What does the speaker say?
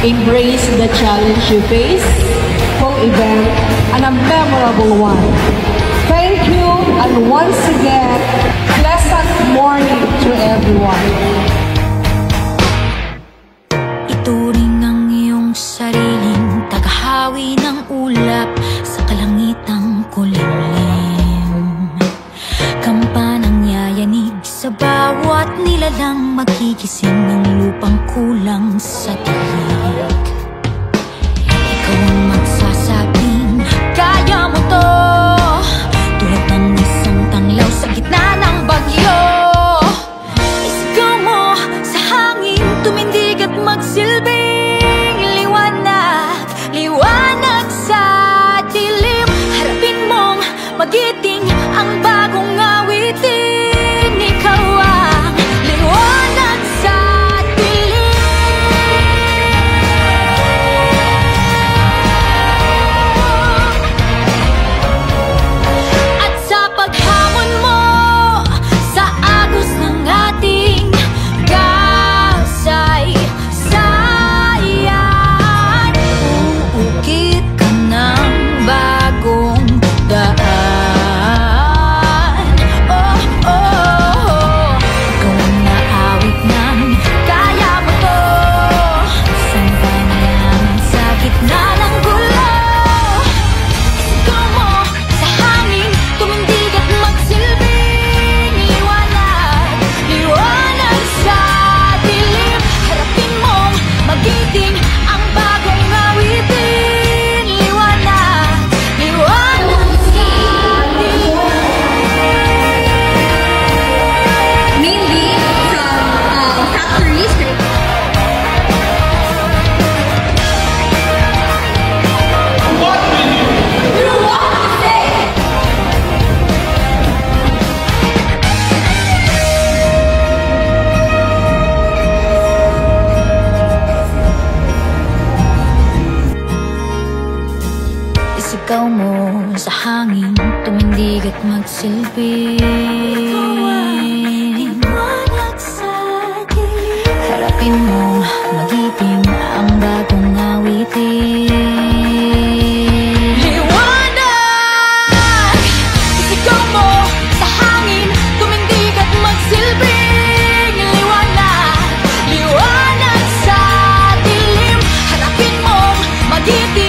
Embrace the challenge you face. Full event, and a memorable one. Thank you, and once again, pleasant morning to everyone. Ituring ang iyong sariling tagahawi ng ulap sa kalangitang kulimlim. Kampanang yayanig sa bawat nilalang magigising ng lupang kulang sa tiyak. Ikaw ang magsasabing kaya mo to, tulad ng isang tanglaw sa gitna ng bagyo. Isigaw mo sa hangin, tumindig at magsilbing liwanag, liwanag sa dilim. Harapin mong magiting ang bagong awitin. Ikaw ang liwanag sa dilim. At sa paghamon mo sa agos ng ating kasaysayan, uukit ka ng bagong daan. Oh, oh, oh. Ikaw ang naawit ng kaya mo to, sandalian sa gitna ng gulo. Isigaw mo sa hangin, tumindig at magsilbing liwanag, liwanag sa dilim. Harapin mong magiting ang bagong awitin. Liwanag, liwanag sa dilim. Mainly from Factory Street. Isigaw mo sa hangin, tumindig at magsilbing liwanag sa dilim. Harapin mong magiting ang bagong awitin. Liwanag! Isigaw mo sa hangin, tumindig at magsilbing liwanag, liwanag sa dilim. Harapin mong magiting